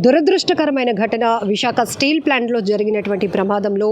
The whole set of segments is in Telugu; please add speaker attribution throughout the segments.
Speaker 1: దురదృష్టకరమైన ఘటన విశాఖ స్టీల్ ప్లాంట్లో జరిగినటువంటి ప్రమాదంలో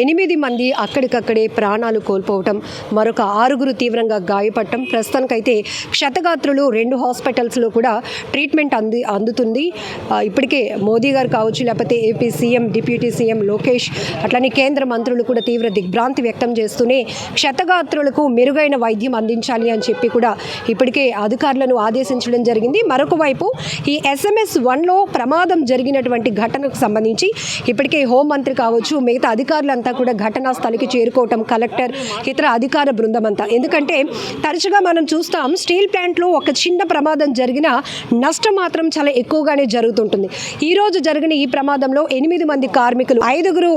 Speaker 1: 8 మంది అక్కడికక్కడే ప్రాణాలు కోల్పోవటం, మరొక 6 తీవ్రంగా గాయపడటం. ప్రస్తుతానికైతే క్షతగాత్రులు 2 హాస్పిటల్స్లో కూడా ట్రీట్మెంట్ అందుతుంది. ఇప్పటికే మోదీ గారు కావచ్చు, లేకపోతే AP CM, deputy CM Lokesh, అట్లనే కేంద్ర మంత్రులు కూడా తీవ్ర దిగ్భ్రాంతి వ్యక్తం చేస్తూనే క్షతగాత్రులకు మెరుగైన వైద్యం అందించాలి అని చెప్పి కూడా ఇప్పటికే అధికారులను ఆదేశించడం జరిగింది. మరొక వైపు ఈ SMS-1లో ప్రమాదం జరిగినటువంటి ఘటనకు సంబంధించి ఇప్పటికే హోంమంత్రి కావచ్చు, మిగతా అధికారులంతా కూడా ఘటనా స్థలికి చేరుకోవటం, కలెక్టర్, ఇతర అధికార బృందం అంతా. ఎందుకంటే తరచుగా మనం చూస్తాం స్టీల్ ప్లాంట్లో ఒక చిన్న ప్రమాదం జరిగినా నష్టం మాత్రం చాలా ఎక్కువగానే జరుగుతుంటుంది. ఈరోజు జరిగిన ఈ ప్రమాదంలో 8 మంది కార్మికులు, 5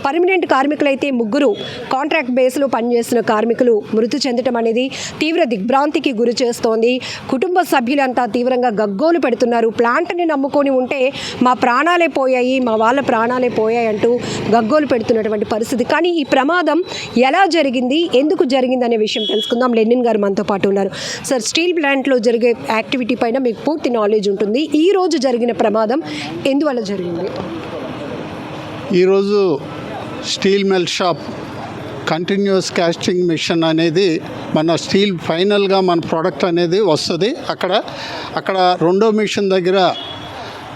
Speaker 1: పర్మనెంట్ కార్మికులు అయితే 3 కాంట్రాక్ట్ బేస్లో పనిచేస్తున్న కార్మికులు మృతి చెందడం అనేది తీవ్ర దిగ్భ్రాంతికి గురి చేస్తోంది. కుటుంబ సభ్యులంతా తీవ్రంగా గగ్గోలు పెడుతున్నారు. ప్లాంట్ని నమ్ముకొని ఉంటే మా ప్రాణాలే పోయాయి, మా వాళ్ళ ప్రాణాలే పోయాయి అంటూ గగ్గోలు పెడుతున్నటువంటి పరిస్థితి. కానీ ఈ ప్రమాదం ఎలా జరిగింది, ఎందుకు జరిగింది అనే విషయం తెలుసుకుందాం. లెనిన్ గారు మనతో పాటు ఉన్నారు. సార్, స్టీల్ ప్లాంట్లో జరిగే యాక్టివిటీ పైన మీకు పూర్తి నాలెడ్జ్ ఉంటుంది. ఈ రోజు జరిగిన ప్రమాదం ఎందువల్ల జరిగింది?
Speaker 2: ఈరోజు steel melt shop continuous casting machine అనేది మన స్టీల్ ఫైనల్గా మన ప్రోడక్ట్ అనేది వస్తుంది. అక్కడ రెండో మిషన్ దగ్గర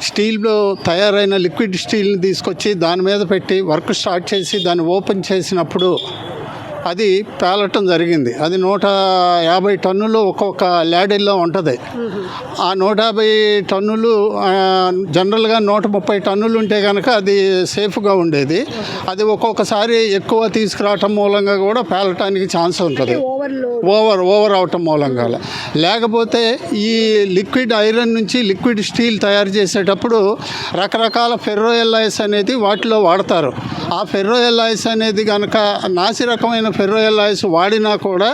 Speaker 2: స్టీల్లో తయారైన లిక్విడ్ స్టీల్ని తీసుకొచ్చి దాని మీద పెట్టి వర్క్ స్టార్ట్ చేసి దాన్ని ఓపెన్ చేసినప్పుడు అది పేలటం జరిగింది. అది 150 టన్నులు ఒక్కొక్క ల్యాడిల్లో ఉంటుంది. ఆ 150 టన్నులు జనరల్గా 130 టన్నులు ఉంటే కనుక అది సేఫ్గా ఉండేది. అది ఒక్కొక్కసారి ఎక్కువ తీసుకురావటం మూలంగా కూడా పేలటానికి ఛాన్స్ ఉంటుంది, ఓవర్ అవటం మూలంగా. లేకపోతే ఈ లిక్విడ్ ఐరన్ నుంచి లిక్విడ్ స్టీల్ తయారు చేసేటప్పుడు రకరకాల ఫెర్రోఎల్లాయిస్ అనేది వాటిలో వాడతారు. ఆ ఫెర్రోఎల్లాయిస్ అనేది కనుక నాసి రకమైన ఫెర్రోఎల్లాయిస్ వాడినా కూడా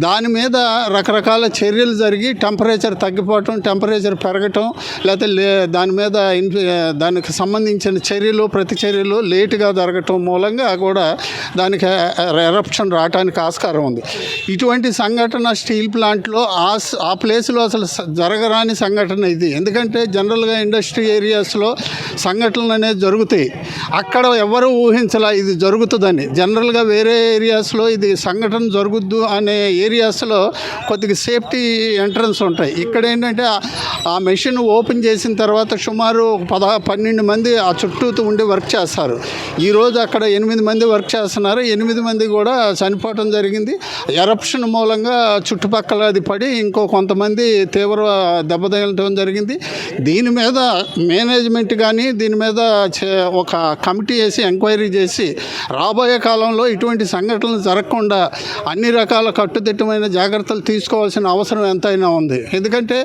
Speaker 2: దాని మీద రకరకాల చర్యలు జరిగి టెంపరేచర్ తగ్గిపోవటం, టెంపరేచర్ పెరగటం, లేకపోతే దాని మీద దానికి సంబంధించిన చర్యలు, ప్రతిచర్యలు లేటుగా జరగటం మూలంగా కూడా దానికి ఎరప్షన్ రావడానికి ఆస్కారం ఉంది. ఇటువంటి సంఘటన స్టీల్ ప్లాంట్లో ఆ ప్లేస్లో అసలు జరగరాని సంఘటన ఇది. ఎందుకంటే జనరల్గా ఇండస్ట్రీ ఏరియాస్లో సంఘటనలు అనేది జరుగుతాయి. అక్కడ ఎవరు ఊహించలా ఇది జరుగుతుందని. జనరల్గా వేరే ఏరియాస్లో ఇది సంఘటన జరుగుద్దు అనే ఏరియాస్లో కొద్దిగా సేఫ్టీ ఎంట్రన్స్ ఉంటాయి. ఇక్కడ ఏంటంటే ఆ మెషిన్ ఓపెన్ చేసిన తర్వాత సుమారు 12 మంది ఆ చుట్టూతో ఉండి వర్క్ చేస్తారు. ఈరోజు అక్కడ 8 మంది వర్క్ చేస్తున్నారు. 8 మంది కూడా చనిపోవటం జరిగింది. ఎరప్షన్ మూలంగా చుట్టుపక్కల అది పడి ఇంకో కొంతమంది తీవ్ర దెబ్బతగలటం జరిగింది. దీని మీద మేనేజ్మెంట్ కానీ దీని మీద ఒక కమిటీ వేసి ఎంక్వైరీ చేసి రాబోయే కాలంలో ఇటువంటి సంఘటనలు జరగకుండా అన్ని రకాల కట్టుదిట్టమైన జాగ్రత్తలు తీసుకోవాల్సిన అవసరం ఎంతైనా ఉంది. ఎందుకంటే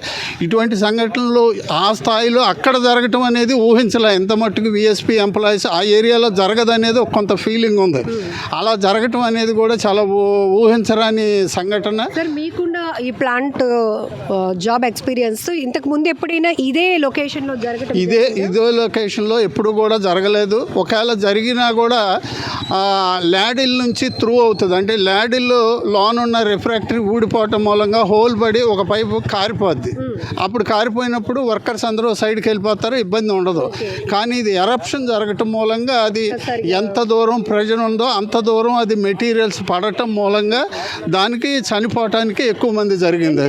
Speaker 2: ఇటువంటి సంఘటనలు ఆ స్థాయిలో అక్కడ జరగటం అనేది ఊహించలే. ఎంత మట్టుకు విఎస్పీ ఎంప్లాయీస్ ఆ ఏరియాలో జరగదనేది కొంత ఫీలింగ్ ఉంది. అలా జరగటం అనేది కూడా చాలా ఊహించరాని సంఘటన.
Speaker 1: సార్, మీకున్న ఈ ప్లాంట్ జాబ్ ఎక్స్పీరియన్స్ ఇంతకు ముందు ఎప్పుడైనా ఇదే లొకేషన్లో జరగటం?
Speaker 2: ఇదే లొకేషన్లో ఎప్పుడు కూడా జరగలేదు. ఒకవేళ జరిగినా కూడా ల్యాడిల్ నుంచి త్రూ అవుతుంది. అంటే ల్యాడిల్లో లోన్ ఉన్న రిఫ్రాక్టరీ ఊడిపోవటం మూలంగా హోల్ పడి ఒక పైపు కారిపోద్ది. అప్పుడు కారిపోయినప్పుడు వర్కర్స్ అందరూ సైడ్కి వెళ్ళిపోతారు, ఇబ్బంది ఉండదు. కానీ ఇది ఎరప్షన్ జరగటం మూలంగా అది ఎంత దూరం ప్రెజర్ ఉందో అంత దూరం అది మెటీరియల్స్ పడటం మూలంగా దానికి చనిపోవటానికి ఎక్కువ మంది జరిగింది.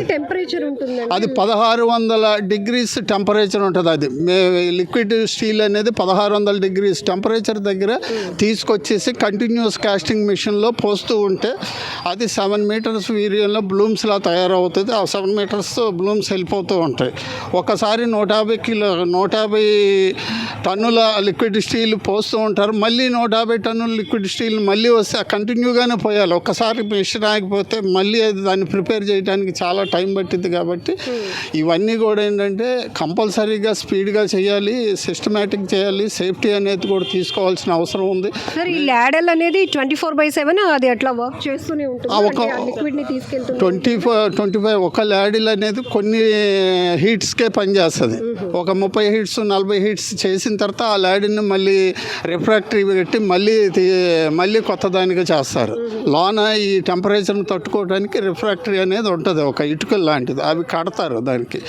Speaker 2: అది 1600 డిగ్రీస్ టెంపరేచర్ ఉంటుంది. అది లిక్విడ్ స్టీల్ అనేది 1600 డిగ్రీస్ టెంపరేచర్ దగ్గర తీసుకొచ్చేసి కంటిన్యూస్ కాస్టింగ్ మిషన్లో పోస్తూ ఉంటే అది 7 మీటర్స్ వీర్యంలో బ్లూమ్స్లా తయారవుతుంది. ఆ 7 మీటర్స్ బ్లూమ్స్ వెళ్ళిపోతూ ఉంటాయి. ఒకసారి 150 టన్నుల లిక్విడ్ స్టీల్ పోస్తూ ఉంటారు. మళ్ళీ 150 టన్నుల లిక్విడ్ స్టీల్ మళ్ళీ వస్తే కంటిన్యూగానే పోయాలి. ఒక్కసారి మిషన్ ఆగిపోతే మళ్ళీ అది దాన్ని ప్రిపేర్ చేయడానికి చాలా టైం పట్టింది. కాబట్టి ఇవన్నీ కూడా ఏంటంటే కంపల్సరీగా స్పీడ్గా చేయాలి, సిస్టమేటిక్ చేయాలి, సేఫ్టీ అనేది కూడా తీసుకోవాల్సిన అవసరం ఉంది.
Speaker 1: సార్, ఈ ల్యాడల్ అనేది 24/7 అది అట్లా వర్క్ చేస్తూనే ఉంటుంది.
Speaker 2: 25 ఒక ల్యాడిల్ అనేది కొన్ని హీట్స్కే పనిచేస్తుంది. ఒక 30 హీట్స్ 40 హీట్స్ చేసిన తీసిన తర్వాత ఆ ల్యాడ్ని మళ్ళీ రిఫ్రాక్టరీ పెట్టి మళ్ళీ కొత్త దానిగా చేస్తారు. లోన ఈ టెంపరేచర్ని తట్టుకోవడానికి రిఫ్రాక్టరీ అనేది ఉంటుంది, ఒక ఇటుకలు లాంటిది. అవి కడతారు దానికి.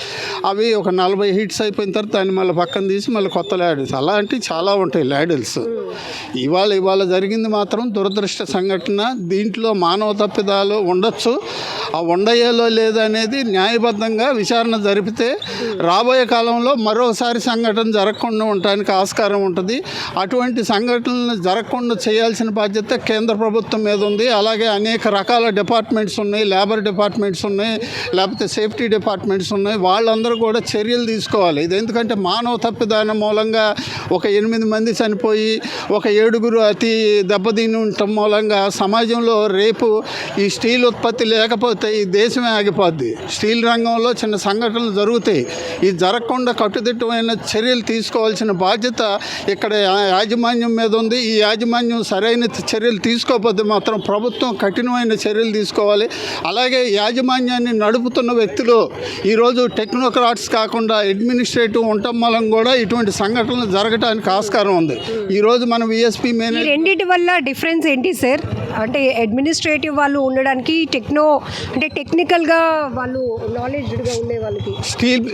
Speaker 2: అవి ఒక 40 హీట్స్ అయిపోయిన తర్వాత దాన్ని మళ్ళీ పక్కన తీసి మళ్ళీ కొత్త ల్యాడిల్స్, అలాంటివి చాలా ఉంటాయి ల్యాడిల్స్. ఇవాళ జరిగింది మాత్రం దురదృష్ట సంఘటన. దీంట్లో మానవ తప్పిదాలు ఉండొచ్చు, ఆ ఉండయ్యేలో లేదనేది న్యాయబద్ధంగా విచారణ జరిపితే రాబోయే కాలంలో మరోసారి సంఘటన జరగకుండా ఉండడానికి ఆస్కారం ఉంటుంది. అటువంటి సంఘటనలు జరగకుండా చేయాల్సిన బాధ్యత కేంద్ర ప్రభుత్వం మీద ఉంది. అలాగే అనేక రకాల డిపార్ట్మెంట్స్ ఉన్నాయి, లేబర్ డిపార్ట్మెంట్స్ ఉన్నాయి, లేకపోతే సేఫ్టీ డిపార్ట్మెంట్స్ ఉన్నాయి. వాళ్ళందరూ కూడా చర్యలు తీసుకోవాలి. ఇది ఎందుకంటే మానవ తప్పిదానం మూలంగా ఒక 8 మంది చనిపోయి ఒక 7గురు అతి దెబ్బతిని ఉండటం మూలంగా సమాజంలో రేపు ఈ స్టీల్ ఉత్పత్తి లేకపోతే ఈ దేశమే ఆగిపోద్ది. స్టీల్ రంగంలో చిన్న సంఘటనలు జరుగుతాయి. ఇది జరగకుండా కట్టుదిట్టమైన చర్యలు తీసుకోవాల్సిన బాధ్యత ఇక్కడ యాజమాన్యం మీద ఉంది. ఈ యాజమాన్యం సరైన చర్యలు తీసుకోకపోతే మాత్రం ప్రభుత్వం కఠినమైన చర్యలు తీసుకోవాలి. అలాగే యాజమాన్యాన్ని నడుపుతున్న వ్యక్తులు ఈరోజు టెక్నోక్రాట్స్ కాకుండా అడ్మినిస్ట్రేటివ్ ఉండటం మూలం కూడా ఇటువంటి సంఘటనలు జరగడానికి ఆస్కారం ఉంది. ఈరోజు మనం విఎస్పీ
Speaker 1: ఈ రెండింటి వల్ల డిఫరెన్స్ ఏంటి సార్? అంటే అడ్మినిస్ట్రేటివ్ వాళ్ళు ఉండడానికి టెక్నికల్గా వాళ్ళు నాలెడ్జ్గా ఉండే వాళ్ళకి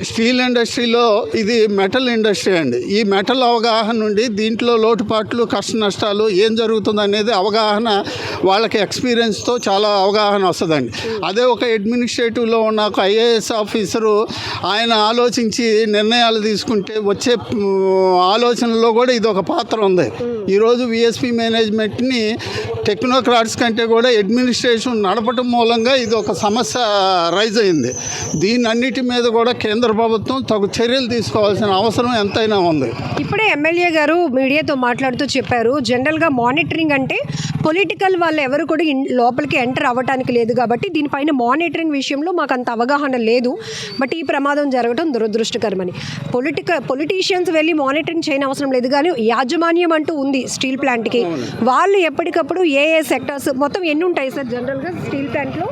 Speaker 2: స్టీల్ ఇండస్ట్రీలో ఇది మెటల్ ఇండస్ట్రీ అండి. ఈ మెటల్ అవగాహన నుండి దీంట్లో లోటుపాట్లు, కష్ట నష్టాలు ఏం జరుగుతుంది అనేది అవగాహన వాళ్ళకి ఎక్స్పీరియన్స్తో చాలా అవగాహన వస్తుందండి. అదే ఒక అడ్మినిస్ట్రేటివ్లో ఉన్న ఒక ఐఏఎస్ ఆఫీసరు ఆయన ఆలోచించి నిర్ణయాలు తీసుకుంటే వచ్చే ఆలోచనలో కూడా ఇది ఒక పాత్ర ఉంది. ఈరోజు విఎస్పీ మేనేజ్మెంట్ని టెక్నోక్రాట్స్ కంటే కూడా అడ్మినిస్ట్రేషన్ నడపటం మూలంగా ఇది ఒక సమస్య రైజ్ అయింది. దీనన్నిటి మీద కూడా కేంద్ర ప్రభుత్వం తగు చర్యలు తీసుకోవాల్సిన అవసరం ఎంతైనా ఉంది.
Speaker 1: ఇప్పుడే ఎమ్మెల్యే గారు మీడియాతో మాట్లాడుతూ చెప్పారు, జనరల్గా మానిటరింగ్ అంటే పొలిటికల్ వాళ్ళు ఎవరు కూడా లోపలికి ఎంటర్ అవ్వడానికి లేదు కాబట్టి దీనిపైన మానిటరింగ్ విషయంలో మాకు అంత అవగాహన లేదు. బట్ ఈ ప్రమాదం జరగడం దురదృష్టకరమని. పొలిటీషియన్స్ వెళ్ళి మానిటరింగ్ చేయని అవసరం లేదు, కానీ యాజమాన్యం అంటూ ఉంది స్టీల్ ప్లాంట్కి. వాళ్ళు ఎప్పటికప్పుడు ఏ సెక్టర్స్ మొత్తం ఎన్ని ఉంటాయి సార్ జనరల్గా స్టీల్ ప్లాంట్లో?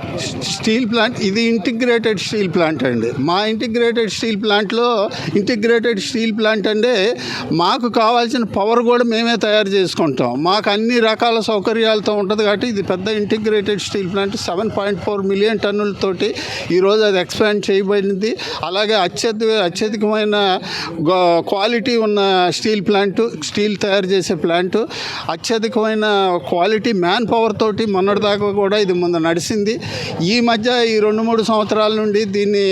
Speaker 2: స్టీల్ ప్లాంట్ ఇది ఇంటిగ్రేటెడ్ స్టీల్ ప్లాంట్ అండి. మా ఇంటిగ్రేటెడ్ స్టీల్ ప్లాంట్ అంటే మాకు కావాల్సిన పవర్ కూడా మేమే తయారు చేసుకుంటాం. మాకు అన్ని రకాల సౌకర్యాలతో ఉంటుంది కాబట్టి ఇది పెద్ద ఇంటిగ్రేటెడ్ స్టీల్ ప్లాంట్. 7.4 మిలియన్ టన్నులతోటి ఈరోజు అది ఎక్స్పాండ్ చేయబడింది. అలాగే అత్యధికమైన క్వాలిటీ ఉన్న స్టీల్ తయారు చేసే ప్లాంట్, అత్యధికమైన క్వాలిటీ మ్యాన్ పవర్ తోటి మొన్నటిదాకా కూడా ఇది ముందు నడిచింది. ఈ మధ్య ఈ 2-3 సంవత్సరాల నుండి దీన్ని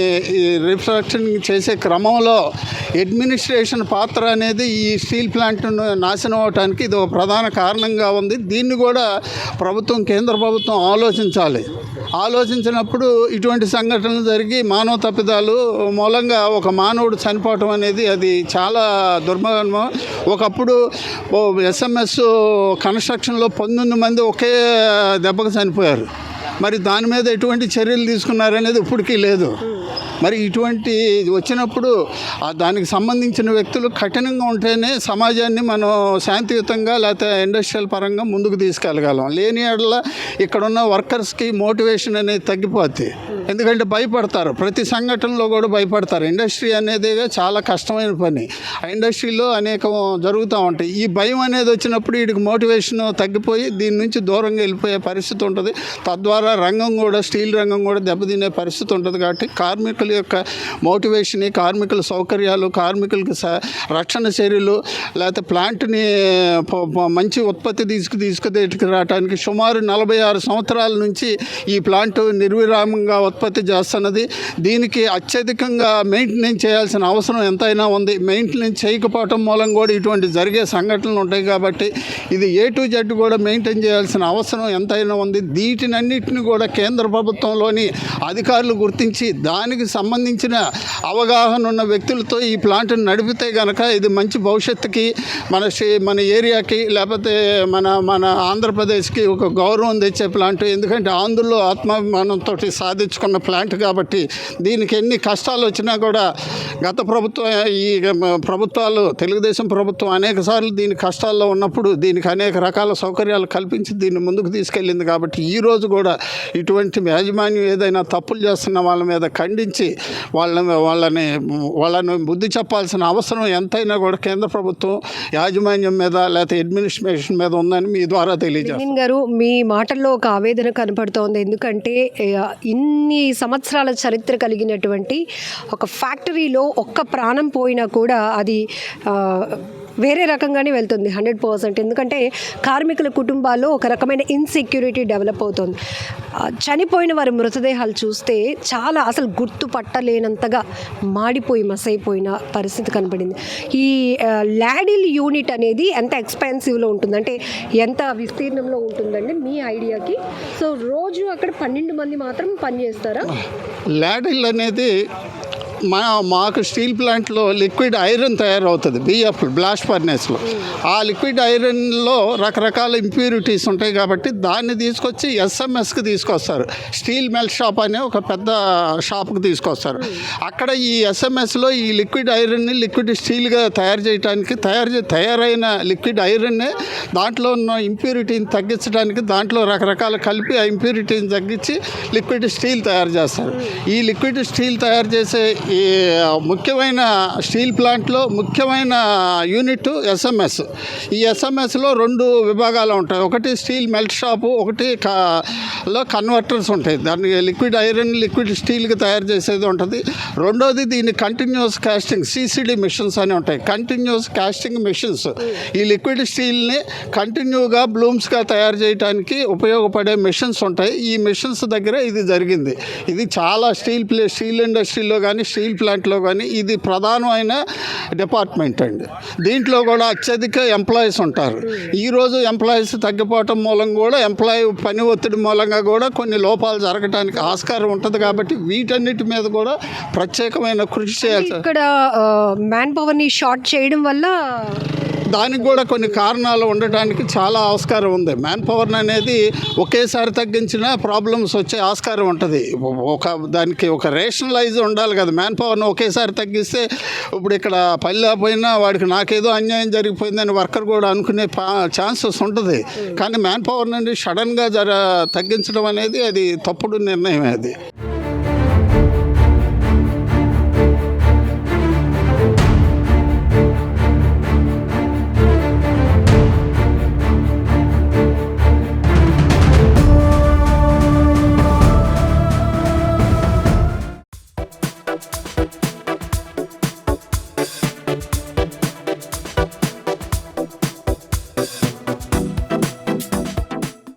Speaker 2: రిఫ్రాక్షన్ చేసే క్రమంలో అడ్మినిస్ట్రేషన్ పాత్ర అనేది ఈ స్టీల్ ప్లాంట్ను నాశనం అవడానికి ఇది ఒక ప్రధాన కారణంగా ఉంది. దీన్ని కూడా కేంద్ర ప్రభుత్వం ఆలోచించినప్పుడు ఇటువంటి సంఘటనలు జరిగి మానవ తప్పిదాలు మూలంగా ఒక మానవుడు చనిపోవటం అనేది అది చాలా దుర్మరణం. ఒకప్పుడు ఎస్ఎంఎస్ కన్స్ట్రక్షన్లో 19 మంది ఒకే దెబ్బకు చనిపోయారు. మరి దాని మీద ఎటువంటి చర్యలు తీసుకున్నారనేది ఇప్పటికీ లేదు. మరి ఇటువంటి వచ్చినప్పుడు దానికి సంబంధించిన వ్యక్తులు కఠినంగా ఉంటేనే సమాజాన్ని మనం శాంతియుతంగా లేకపోతే ఇండస్ట్రియల్ పరంగా ముందుకు తీసుకెళ్ళగలం. లేని ఎడల ఇక్కడున్న వర్కర్స్కి మోటివేషన్ అనేది తగ్గిపోద్ది. ఎందుకంటే భయపడతారు, ప్రతి సంఘటనలో కూడా భయపడతారు. ఇండస్ట్రీ అనేది చాలా కష్టమైన పని. ఆ ఇండస్ట్రీలో అనేకం జరుగుతూ ఉంటాయి. ఈ భయం అనేది వచ్చినప్పుడు వీడికి మోటివేషన్ తగ్గిపోయి దీని నుంచి దూరంగా వెళ్ళిపోయే పరిస్థితి ఉంటుంది. తద్వారా స్టీల్ రంగం కూడా దెబ్బతినే పరిస్థితి ఉంటుంది. కాబట్టి కార్మికుల యొక్క మోటివేషన్, కార్మికుల సౌకర్యాలు, కార్మికులకి రక్షణ చర్యలు, లేకపోతే ప్లాంట్ని మంచి ఉత్పత్తి తీసుకురావడానికి సుమారు 46 సంవత్సరాల నుంచి ఈ ప్లాంట్ నిర్విరామంగా ఉత్పత్తి చేస్తున్నది. దీనికి అత్యధికంగా మెయింటెనెన్స్ చేయాల్సిన అవసరం ఎంతైనా ఉంది. మెయింటెనెన్స్ చేయకపోవటం మూలం కూడా ఇటువంటి జరిగే సంఘటనలు ఉంటాయి. కాబట్టి ఇది A to Z కూడా మెయింటైన్ చేయాల్సిన అవసరం ఎంతైనా ఉంది. వీటినన్నిటిని కూడా కేంద్ర ప్రభుత్వంలోని అధికారులు గుర్తించి దానికి సంబంధించిన అవగాహన ఉన్న వ్యక్తులతో ఈ ప్లాంట్ని నడిపితే కనుక ఇది మంచి భవిష్యత్తుకి మన ఏరియాకి లేకపోతే మన ఆంధ్రప్రదేశ్కి ఒక గౌరవం తెచ్చే ప్లాంట్. ఎందుకంటే ఆంధ్రలో ఆత్మాభిమానంతో సాధించుకున్న చేసుకున్న ప్లాంట్ కాబట్టి దీనికి ఎన్ని కష్టాలు వచ్చినా కూడా గత ప్రభుత్వం ఈ ప్రభుత్వాలు తెలుగుదేశం ప్రభుత్వం అనేక సార్లు దీని కష్టాల్లో ఉన్నప్పుడు దీనికి అనేక రకాల సౌకర్యాలు కల్పించి దీన్ని ముందుకు తీసుకెళ్ళింది కాబట్టి ఈరోజు కూడా ఇటువంటి యాజమాన్యం ఏదైనా తప్పులు చేస్తున్న వాళ్ళ మీద ఖండించి వాళ్ళని బుద్ధి చెప్పాల్సిన అవసరం ఎంతైనా కూడా కేంద్ర ప్రభుత్వం యాజమాన్యం మీద లేకపోతే అడ్మినిస్ట్రేషన్ మీద ఉందని మీ ద్వారా తెలియజేస్తాను.
Speaker 1: లెనిన్ గారు, మీ మాటల్లో ఒక ఆవేదన కనపడుతోంది. ఎందుకంటే ఇన్ని సంవత్సరాల చరిత్ర కలిగినటువంటి ఒక ఫ్యాక్టరీలో ఒక్క ప్రాణం పోయినా కూడా అది వేరే రకంగానే వెళ్తుంది 100%. ఎందుకంటే కార్మికుల కుటుంబాల్లో ఒక రకమైన ఇన్సెక్యూరిటీ డెవలప్ అవుతుంది. చనిపోయిన వారి మృతదేహాలు చూస్తే చాలా అసలు గుర్తుపట్టలేనంతగా మాడిపోయి మసైపోయిన పరిస్థితి కనపడింది. ఈ లాడిల్ యూనిట్ అనేది ఎంత ఎక్స్పెన్సివ్లో ఉంటుంది, అంటే ఎంత విస్తీర్ణంలో ఉంటుందండి మీ ఐడియాకి? సో రోజు అక్కడ 12 మంది మాత్రం పనిచేస్తారా?
Speaker 2: లాడిల్ అనేది మాకు స్టీల్ ప్లాంట్లో లిక్విడ్ ఐరన్ తయారవుతుంది, బిఎఫ్ బ్లాస్ట్ ఫర్నేస్లో. ఆ లిక్విడ్ ఐరన్లో రకరకాల ఇంప్యూరిటీస్ ఉంటాయి కాబట్టి దాన్ని తీసుకొచ్చి ఎస్ఎంఎస్కి తీసుకొస్తారు. స్టీల్ మెల్ట్ షాప్ అనే ఒక పెద్ద షాప్కి తీసుకొస్తారు. అక్కడ ఈ ఎస్ఎంఎస్లో ఈ లిక్విడ్ ఐరన్ని లిక్విడ్ స్టీల్గా తయారు చేయడానికి తయారైన లిక్విడ్ ఐరన్నే దాంట్లో ఉన్న ఇంప్యూరిటీని తగ్గించడానికి దాంట్లో రకరకాల కలిపి ఆ ఇంప్యూరిటీని తగ్గించి లిక్విడ్ స్టీల్ తయారు చేస్తారు. ఈ లిక్విడ్ స్టీల్ తయారు చేసే ఈ ముఖ్యమైన స్టీల్ ప్లాంట్లో ముఖ్యమైన యూనిట్ ఎస్ఎంఎస్. ఈ ఎస్ఎంఎస్లో 2 విభాగాలు ఉంటాయి. ఒకటి స్టీల్ మెల్ట్ షాపు, ఒకటి లో కన్వర్టర్స్ ఉంటాయి. దాన్ని లిక్విడ్ ఐరన్ లిక్విడ్ స్టీల్కి తయారు చేసేది ఉంటుంది. రెండోది దీన్ని కంటిన్యూస్ కాస్టింగ్ సిసిడి మిషన్స్ అని ఉంటాయి. కంటిన్యూస్ కాస్టింగ్ మిషన్స్ ఈ లిక్విడ్ స్టీల్ని కంటిన్యూగా బ్లూమ్స్గా తయారు చేయడానికి ఉపయోగపడే మిషన్స్ ఉంటాయి. ఈ మిషన్స్ దగ్గర ఇది జరిగింది. ఇది చాలా స్టీల్ ఇండస్ట్రీలో కానీ స్టీల్ ప్లాంట్లో కానీ ఇది ప్రధానమైన డిపార్ట్మెంట్ అండి. దీంట్లో కూడా అత్యధిక ఎంప్లాయీస్ ఉంటారు. ఈరోజు ఎంప్లాయీస్ తగ్గిపోవటం మూలంగా కూడా ఎంప్లాయీ పని ఒత్తిడి మూలంగా కూడా కొన్ని లోపాలు జరగడానికి ఆస్కారం ఉంటుంది. కాబట్టి వీటన్నిటి మీద కూడా ప్రత్యేకమైన కృషి చేయాలి.
Speaker 1: ఇక్కడ మ్యాన్ పవర్ని షార్ట్ చేయడం వల్ల
Speaker 2: దానికి కూడా కొన్ని కారణాలు ఉండటానికి చాలా ఆస్కారం ఉంది. మ్యాన్ పవర్ అనేది ఒకేసారి తగ్గించినా ప్రాబ్లమ్స్ వచ్చే ఆస్కారం ఉంటుంది. దానికి ఒక రేషనలైజ్ ఉండాలి కదా. మ్యాన్ పవర్ని ఒకేసారి తగ్గిస్తే ఇప్పుడు ఇక్కడ పల్లె పోయినా వాడికి నాకేదో అన్యాయం జరిగిపోయిందని వర్కర్ కూడా అనుకునే ఛాన్సెస్ ఉంటుంది. కానీ మ్యాన్ పవర్ నుండి సడన్గా తగ్గించడం అనేది అది తప్పుడు నిర్ణయం. అది